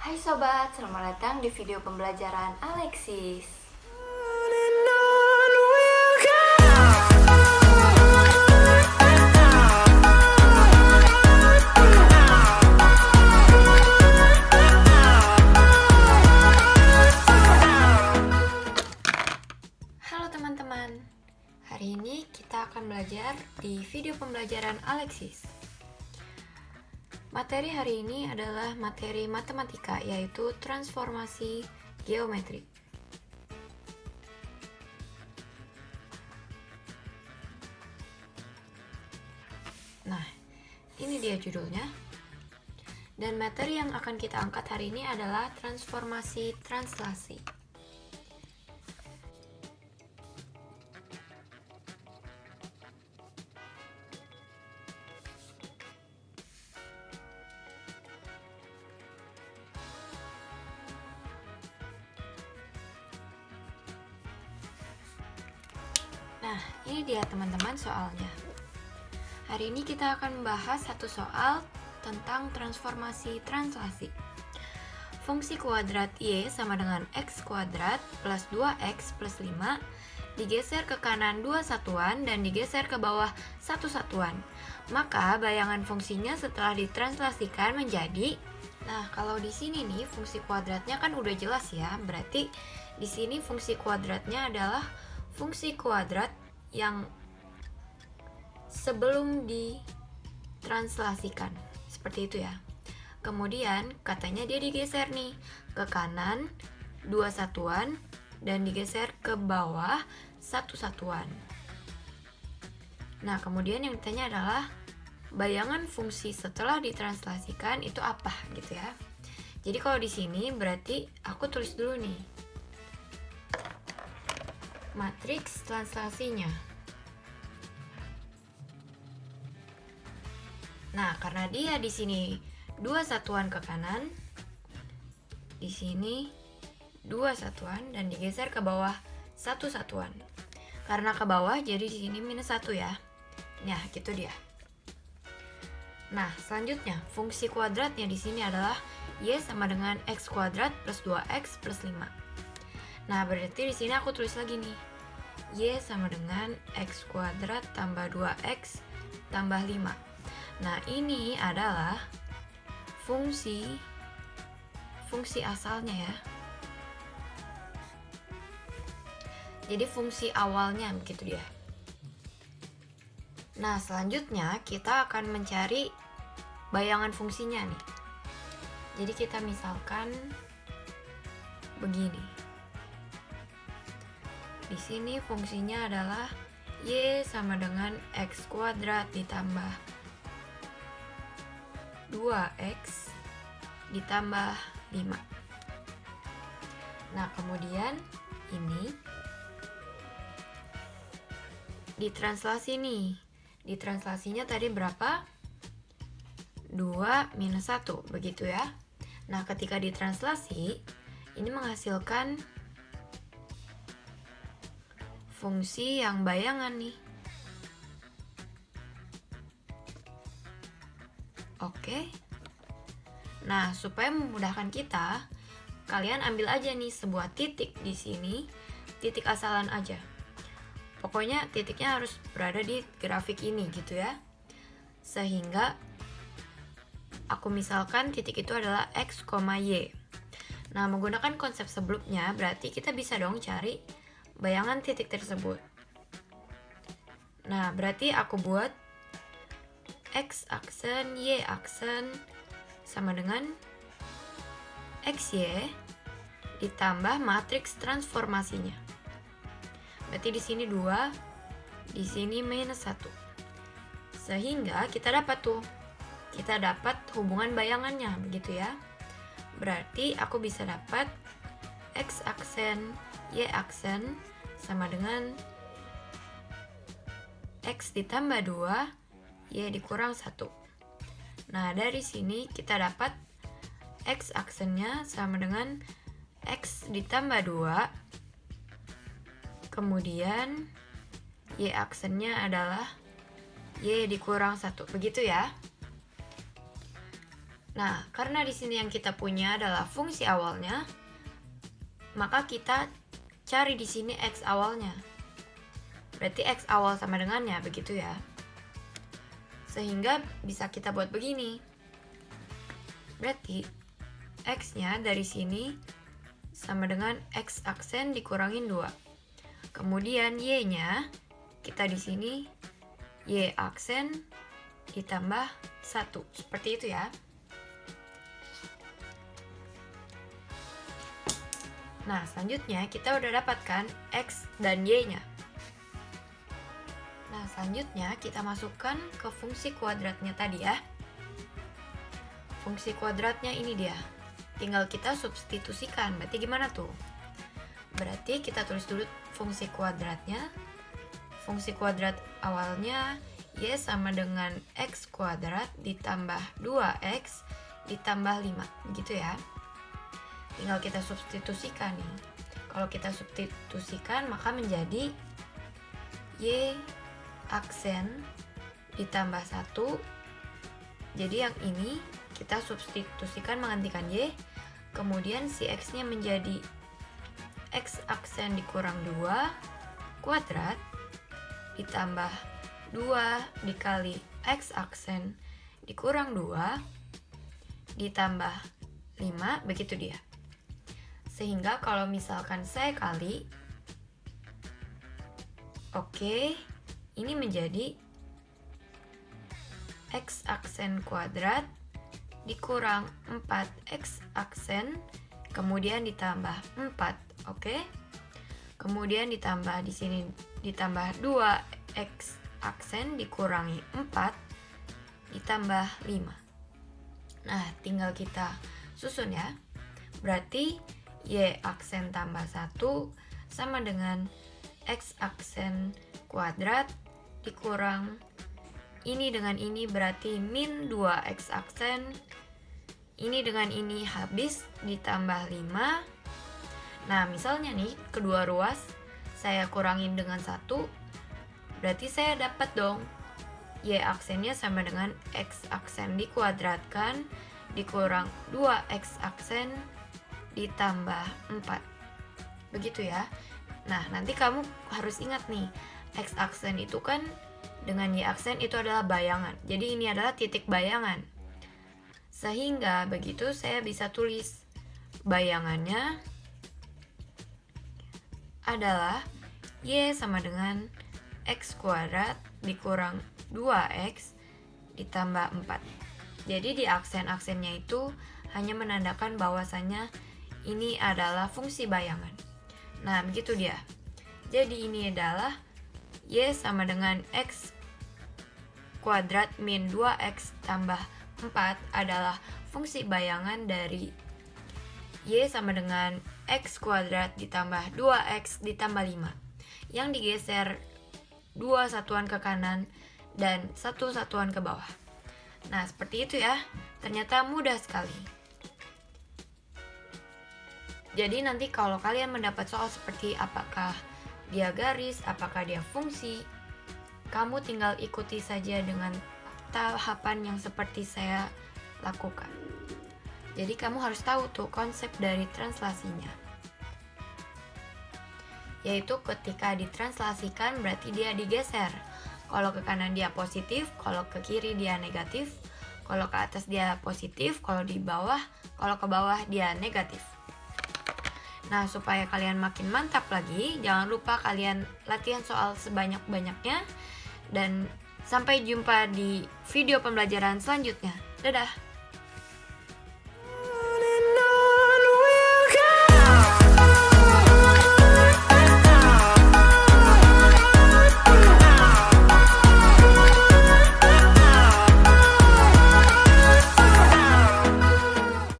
Hai sobat, selamat datang di video pembelajaran Alexis. Halo teman-teman, hari ini kita akan belajar di video pembelajaran Alexis. Materi hari ini adalah materi matematika, yaitu transformasi geometri. Nah, ini dia judulnya. Dan materi yang akan kita angkat hari ini adalah transformasi translasi. Nah, ini dia teman-teman soalnya. Hari ini kita akan membahas satu soal tentang transformasi translasi. Fungsi kuadrat Y sama dengan X kuadrat plus 2X plus 5 digeser ke kanan 2 satuan dan digeser ke bawah 1 satuan. Maka bayangan fungsinya setelah ditranslasikan menjadi, nah kalau di sini nih fungsi kuadratnya kan udah jelas ya. Berarti di sini fungsi kuadratnya adalah fungsi kuadrat yang sebelum ditranslasikan, seperti itu ya. Kemudian katanya dia digeser nih ke kanan 2 satuan dan digeser ke bawah 1 satuan. Nah, kemudian yang ditanya adalah bayangan fungsi setelah ditranslasikan itu apa gitu ya. Jadi kalau di sini berarti aku tulis dulu nih matriks translasinya. Nah, karena dia di sini 2 satuan ke kanan, di sini 2 satuan dan digeser ke bawah 1 satuan. Karena ke bawah jadi di sini minus 1 ya. Nah, gitu dia. Nah, selanjutnya fungsi kuadratnya di sini adalah Y sama dengan X kuadrat plus 2X plus 5. Nah, berarti di sini aku tulis lagi nih. Y sama dengan X kuadrat tambah 2X tambah 5. Nah, ini adalah fungsi asalnya ya. Jadi fungsi awalnya begitu dia. Nah, selanjutnya kita akan mencari bayangan fungsinya nih. Jadi kita misalkan begini. Di sini fungsinya adalah Y sama dengan X kuadrat ditambah 2X ditambah 5. Nah, kemudian ini ditranslasi nih. Ditranslasinya tadi berapa? 2 minus 1, begitu ya. Nah, ketika ditranslasi, ini menghasilkan fungsi yang bayangan nih. Oke. Nah, supaya memudahkan kita, kalian ambil aja nih sebuah titik di sini, titik asalan aja. Pokoknya titiknya harus berada di grafik ini gitu ya. Sehingga aku misalkan titik itu adalah X, Y. Nah, menggunakan konsep sebelumnya berarti kita bisa dong cari bayangan titik tersebut. Nah, berarti aku buat X aksen, Y aksen sama dengan XY ditambah matriks transformasinya. Berarti di sini 2, di sini minus 1. Sehingga kita dapat hubungan bayangannya begitu ya. Berarti aku bisa dapat X aksen, Y aksen sama dengan X ditambah 2, Y dikurang 1. Nah, dari sini kita dapat X aksennya sama dengan X ditambah 2. Kemudian Y aksennya adalah Y dikurang 1. Begitu ya. Nah, karena di sini yang kita punya adalah fungsi awalnya, maka kita cari di sini X awalnya. Berarti X awal sama dengannya, begitu ya. Sehingga bisa kita buat begini. Berarti X-nya dari sini sama dengan X aksen dikurangin 2. Kemudian Y-nya kita di sini Y aksen ditambah 1. Seperti itu ya. Nah, selanjutnya kita udah dapatkan X dan Y-nya. Nah, selanjutnya kita masukkan ke fungsi kuadratnya tadi ya. Fungsi kuadratnya ini dia. Tinggal kita substitusikan. Berarti gimana tuh? Berarti kita tulis dulu fungsi kuadratnya. Fungsi kuadrat awalnya Y sama dengan X kuadrat ditambah 2X ditambah 5. Gitu ya. Tinggal kita substitusikan nih. Kalau kita substitusikan maka menjadi Y aksen ditambah 1. Jadi yang ini kita substitusikan menggantikan Y. Kemudian si X-nya menjadi X aksen dikurang 2 kuadrat ditambah 2 dikali X aksen dikurang 2 ditambah 5, begitu dia. Sehingga kalau misalkan saya kali, oke, ini menjadi X aksen kuadrat dikurang 4X aksen, kemudian ditambah 4, oke. Kemudian ditambah di sini ditambah 2X aksen dikurangi 4 ditambah 5. Nah, tinggal kita susun ya. Berarti Y aksen tambah 1 sama dengan X aksen kuadrat dikurang ini dengan ini, berarti min 2X aksen. Ini dengan ini habis ditambah 5. Nah, misalnya nih kedua ruas saya kurangin dengan 1, berarti saya dapat dong Y aksennya sama dengan X aksen dikuadratkan dikurang 2X aksen ditambah 4. Begitu ya. Nah, nanti kamu harus ingat nih, X aksen itu kan dengan Y aksen itu adalah bayangan. Jadi ini adalah titik bayangan. Sehingga begitu saya bisa tulis bayangannya adalah Y sama dengan X kuadrat dikurang 2X ditambah 4. Jadi di aksen-aksennya itu hanya menandakan bahwasannya ini adalah fungsi bayangan. Nah, begitu dia. Jadi ini adalah Y sama dengan X kuadrat min 2X tambah 4 adalah fungsi bayangan dari Y sama dengan X kuadrat ditambah 2X ditambah 5 yang digeser 2 satuan ke kanan dan 1 satuan ke bawah. Nah, seperti itu ya. Ternyata mudah sekali. Jadi nanti kalau kalian mendapat soal seperti apakah dia garis, apakah dia fungsi, kamu tinggal ikuti saja dengan tahapan yang seperti saya lakukan. Jadi kamu harus tahu tuh konsep dari translasinya. Yaitu ketika ditranslasikan berarti dia digeser. Kalau ke kanan dia positif, kalau ke kiri dia negatif, kalau ke atas dia positif, kalau di bawah, kalau ke bawah dia negatif. Nah, supaya kalian makin mantap lagi, jangan lupa kalian latihan soal sebanyak-banyaknya. Dan sampai jumpa di video pembelajaran selanjutnya. Dadah!